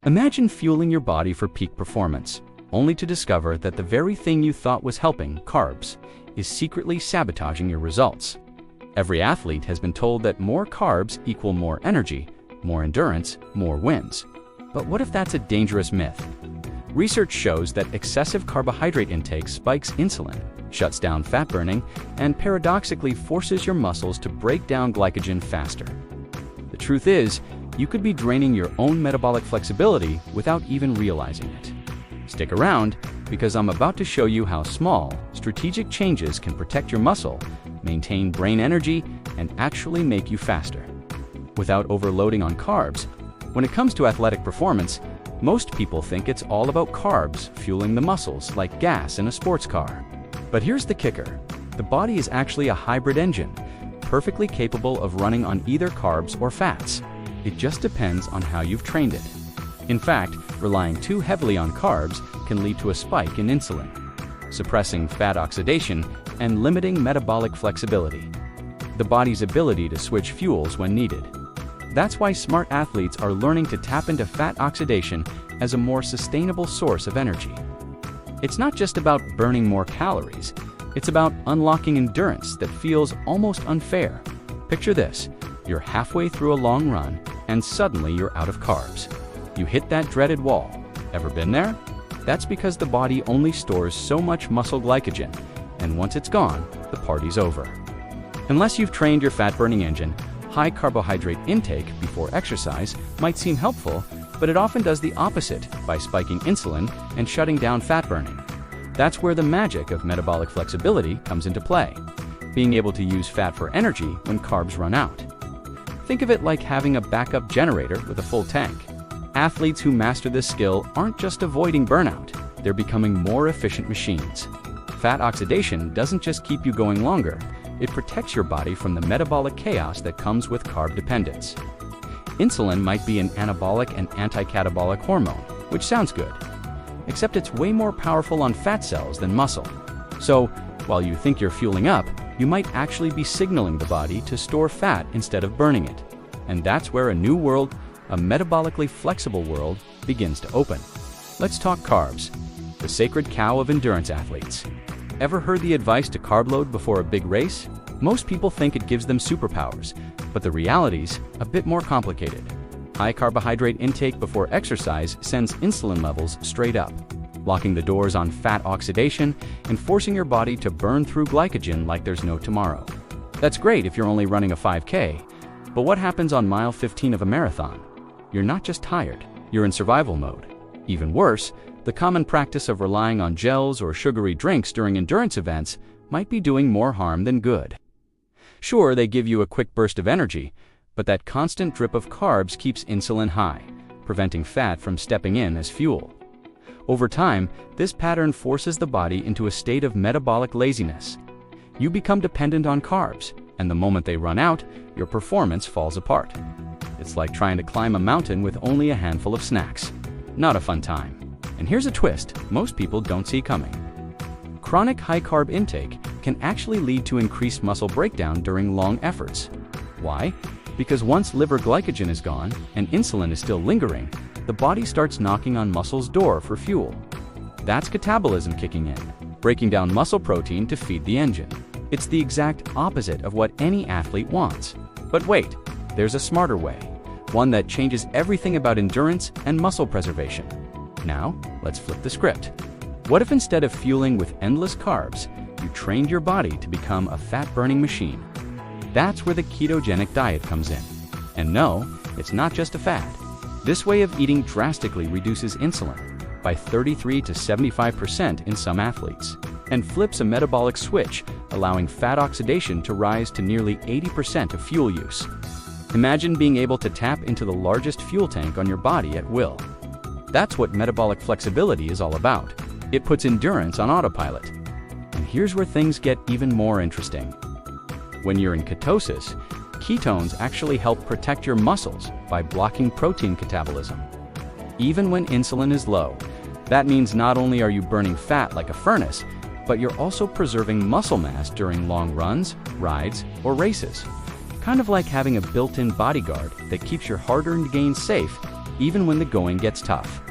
Imagine fueling your body for peak performance, only to discover that the very thing you thought was helping, carbs, is secretly sabotaging your results. Every athlete has been told that more carbs equal more energy, more endurance, more wins. But what if that's a dangerous myth? Research shows that excessive carbohydrate intake spikes insulin, shuts down fat burning, and paradoxically forces your muscles to break down glycogen faster. The truth is, you could be draining your own metabolic flexibility without even realizing it. Stick around, because I'm about to show you how small, strategic changes can protect your muscle, maintain brain energy, and actually make you faster. Without overloading on carbs, when it comes to athletic performance, most people think it's all about carbs fueling the muscles like gas in a sports car. But here's the kicker. The body is actually a hybrid engine, perfectly capable of running on either carbs or fats. It just depends on how you've trained it. In fact, relying too heavily on carbs can lead to a spike in insulin, suppressing fat oxidation and limiting metabolic flexibility, the body's ability to switch fuels when needed. That's why smart athletes are learning to tap into fat oxidation as a more sustainable source of energy. It's not just about burning more calories, it's about unlocking endurance that feels almost unfair. Picture this, you're halfway through a long run and suddenly you're out of carbs. You hit that dreaded wall. Ever been there? That's because the body only stores so much muscle glycogen, and once it's gone, the party's over. Unless you've trained your fat-burning engine, high carbohydrate intake before exercise might seem helpful, but it often does the opposite by spiking insulin and shutting down fat burning. That's where the magic of metabolic flexibility comes into play, being able to use fat for energy when carbs run out. Think of it like having a backup generator with a full tank. Athletes who master this skill aren't just avoiding burnout, they're becoming more efficient machines. Fat oxidation doesn't just keep you going longer, it protects your body from the metabolic chaos that comes with carb dependence. Insulin might be an anabolic and anti-catabolic hormone, which sounds good, except it's way more powerful on fat cells than muscle. So, while you think you're fueling up, you might actually be signaling the body to store fat instead of burning it. And that's where a new world, a metabolically flexible world, begins to open. Let's talk carbs, the sacred cow of endurance athletes. Ever heard the advice to carb load before a big race? Most people think it gives them superpowers, but the reality's a bit more complicated. High carbohydrate intake before exercise sends insulin levels straight up, locking the doors on fat oxidation and forcing your body to burn through glycogen like there's no tomorrow. That's great if you're only running a 5K, but what happens on mile 15 of a marathon? You're not just tired, you're in survival mode. Even worse, the common practice of relying on gels or sugary drinks during endurance events might be doing more harm than good. Sure, they give you a quick burst of energy, but that constant drip of carbs keeps insulin high, preventing fat from stepping in as fuel. Over time, this pattern forces the body into a state of metabolic laziness. You become dependent on carbs, and the moment they run out, your performance falls apart. It's like trying to climb a mountain with only a handful of snacks. Not a fun time. And here's a twist most people don't see coming. Chronic high-carb intake can actually lead to increased muscle breakdown during long efforts. Why? Because once liver glycogen is gone and insulin is still lingering, the body starts knocking on muscle's door for fuel. That's catabolism kicking in, breaking down muscle protein to feed the engine. It's the exact opposite of what any athlete wants. But wait, there's a smarter way, one that changes everything about endurance and muscle preservation. Now, let's flip the script. What if instead of fueling with endless carbs, you trained your body to become a fat-burning machine? That's where the ketogenic diet comes in. And no, it's not just a fad. This way of eating drastically reduces insulin by 33 to 75% in some athletes, and flips a metabolic switch, allowing fat oxidation to rise to nearly 80% of fuel use. Imagine being able to tap into the largest fuel tank on your body at will. That's what metabolic flexibility is all about. It puts endurance on autopilot. And here's where things get even more interesting. When you're in ketosis, ketones actually help protect your muscles by blocking protein catabolism. Even when insulin is low, that means not only are you burning fat like a furnace, but you're also preserving muscle mass during long runs, rides, or races. Kind of like having a built-in bodyguard that keeps your hard-earned gains safe even when the going gets tough.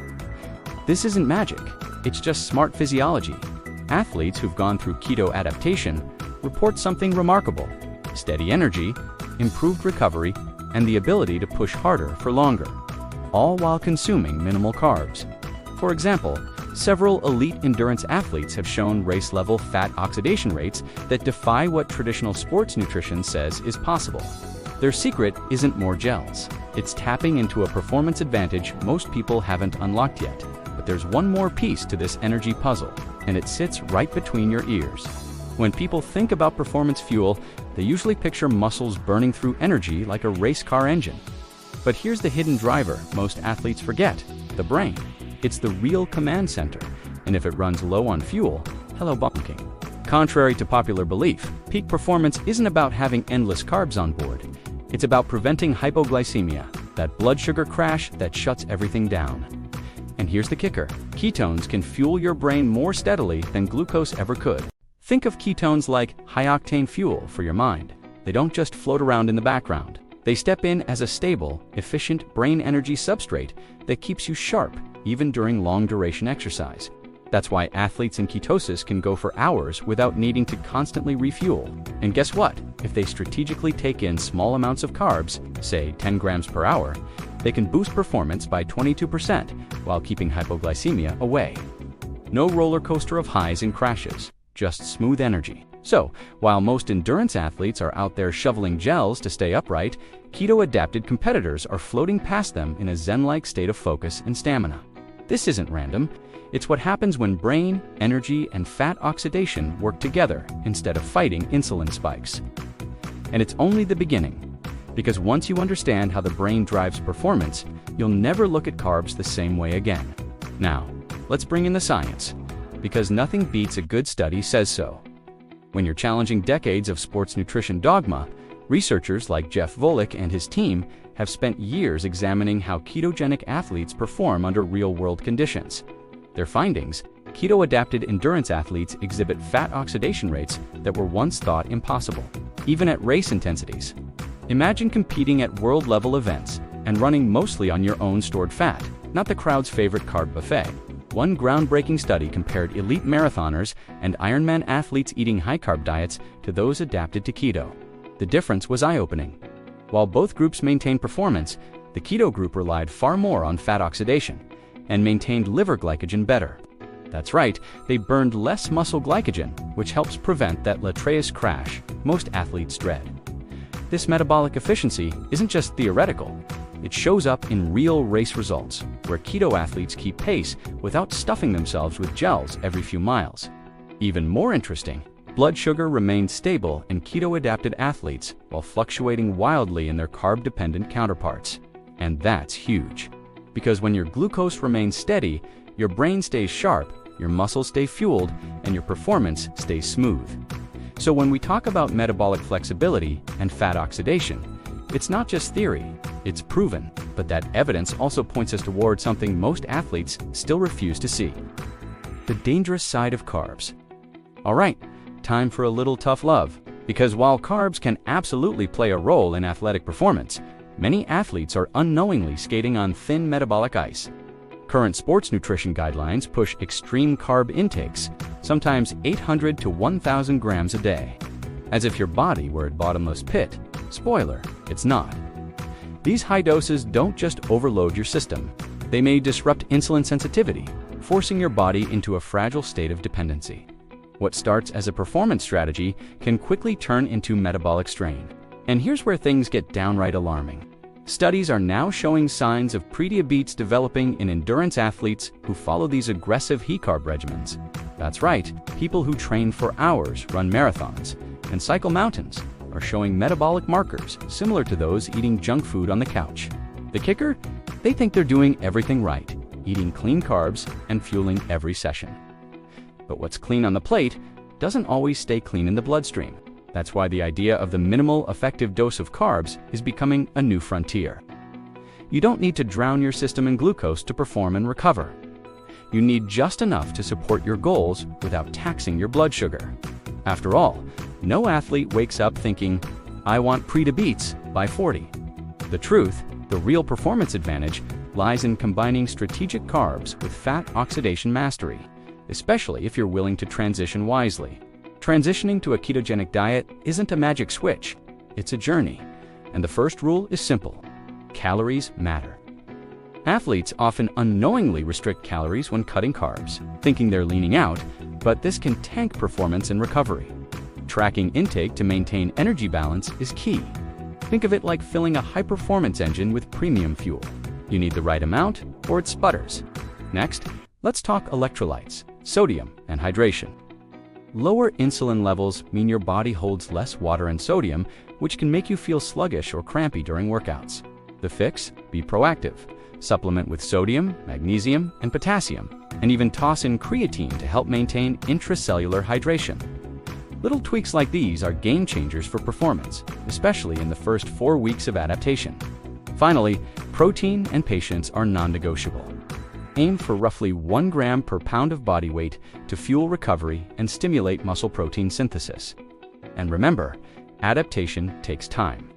This isn't magic, it's just smart physiology. Athletes who've gone through keto adaptation report something remarkable: steady energy, improved recovery, and the ability to push harder for longer, all while consuming minimal carbs. For example, several elite endurance athletes have shown race-level fat oxidation rates that defy what traditional sports nutrition says is possible. Their secret isn't more gels. It's tapping into a performance advantage most people haven't unlocked yet. But there's one more piece to this energy puzzle, and it sits right between your ears. When people think about performance fuel, they usually picture muscles burning through energy like a race car engine. But here's the hidden driver most athletes forget: the brain. It's the real command center, and if it runs low on fuel, hello bunking. Contrary to popular belief, peak performance isn't about having endless carbs on board. It's about preventing hypoglycemia, that blood sugar crash that shuts everything down. And here's the kicker: ketones can fuel your brain more steadily than glucose ever could. Think of ketones like high-octane fuel for your mind. They don't just float around in the background. They step in as a stable, efficient brain energy substrate that keeps you sharp even during long-duration exercise. That's why athletes in ketosis can go for hours without needing to constantly refuel. And guess what? If they strategically take in small amounts of carbs, say 10 grams per hour, they can boost performance by 22% while keeping hypoglycemia away. No roller coaster of highs and crashes, just smooth energy. So, while most endurance athletes are out there shoveling gels to stay upright, keto-adapted competitors are floating past them in a zen-like state of focus and stamina. This isn't random. It's what happens when brain, energy, and fat oxidation work together instead of fighting insulin spikes. And it's only the beginning, because once you understand how the brain drives performance, you'll never look at carbs the same way again. Now, let's bring in the science, because nothing beats a good study says so. When you're challenging decades of sports nutrition dogma, researchers like Jeff Volek and his team have spent years examining how ketogenic athletes perform under real-world conditions. Their findings: keto-adapted endurance athletes exhibit fat oxidation rates that were once thought impossible, even at race intensities. Imagine competing at world-level events and running mostly on your own stored fat, not the crowd's favorite carb buffet. One groundbreaking study compared elite marathoners and Ironman athletes eating high-carb diets to those adapted to keto. The difference was eye-opening. While both groups maintained performance, the keto group relied far more on fat oxidation and maintained liver glycogen better. That's right, they burned less muscle glycogen, which helps prevent that lateral crash most athletes dread. This metabolic efficiency isn't just theoretical. It shows up in real race results, where keto athletes keep pace without stuffing themselves with gels every few miles. Even more interesting, blood sugar remained stable in keto-adapted athletes while fluctuating wildly in their carb-dependent counterparts. And that's huge, because when your glucose remains steady, your brain stays sharp, your muscles stay fueled, and your performance stays smooth. So when we talk about metabolic flexibility and fat oxidation, it's not just theory, it's proven. But that evidence also points us toward something most athletes still refuse to see: the dangerous side of carbs. All right, time for a little tough love, because while carbs can absolutely play a role in athletic performance, many athletes are unknowingly skating on thin metabolic ice. Current sports nutrition guidelines push extreme carb intakes, sometimes 800 to 1,000 grams a day, as if your body were at bottomless pit. Spoiler, it's not. These high doses don't just overload your system. They may disrupt insulin sensitivity, forcing your body into a fragile state of dependency. What starts as a performance strategy can quickly turn into metabolic strain. And here's where things get downright alarming. Studies are now showing signs of prediabetes developing in endurance athletes who follow these aggressive high-carb regimens. That's right, people who train for hours, run marathons, and cycle mountains are showing metabolic markers similar to those eating junk food on the couch. The kicker? They think they're doing everything right, eating clean carbs and fueling every session. But what's clean on the plate doesn't always stay clean in the bloodstream. That's why the idea of the minimal effective dose of carbs is becoming a new frontier. You don't need to drown your system in glucose to perform and recover. You need just enough to support your goals without taxing your blood sugar. After all, no athlete wakes up thinking, "I want pre-to-beats by 40." The truth, the real performance advantage, lies in combining strategic carbs with fat oxidation mastery, especially if you're willing to transition wisely. Transitioning to a ketogenic diet isn't a magic switch, it's a journey. And the first rule is simple: calories matter. Athletes often unknowingly restrict calories when cutting carbs, thinking they're leaning out, but this can tank performance and recovery. Tracking intake to maintain energy balance is key. Think of it like filling a high-performance engine with premium fuel. You need the right amount, or it sputters. Next, let's talk electrolytes, sodium, and hydration. Lower insulin levels mean your body holds less water and sodium, which can make you feel sluggish or crampy during workouts. The fix? Be proactive. Supplement with sodium, magnesium, and potassium, and even toss in creatine to help maintain intracellular hydration. Little tweaks like these are game changers for performance, especially in the first 4 weeks of adaptation. Finally, protein and patience are non-negotiable. Aim for roughly 1 gram per pound of body weight to fuel recovery and stimulate muscle protein synthesis. And remember, adaptation takes time.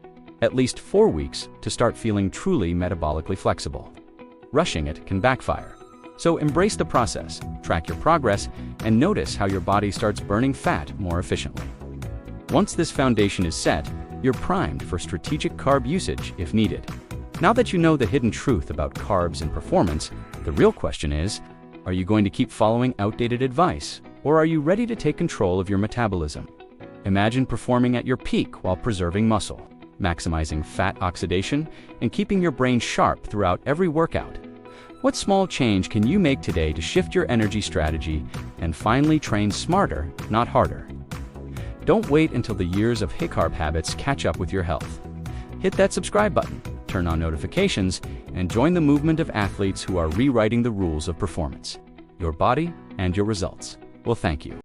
At least 4 weeks to start feeling truly metabolically flexible. Rushing it can backfire. So embrace the process, track your progress, and notice how your body starts burning fat more efficiently. Once this foundation is set, you're primed for strategic carb usage if needed. Now that you know the hidden truth about carbs and performance, the real question is, are you going to keep following outdated advice, or are you ready to take control of your metabolism? Imagine performing at your peak while preserving muscle, maximizing fat oxidation, and keeping your brain sharp throughout every workout. What small change can you make today to shift your energy strategy and finally train smarter, not harder? Don't wait until the years of high-carb habits catch up with your health. Hit that subscribe button, turn on notifications, and join the movement of athletes who are rewriting the rules of performance. Your body and your results will thank you.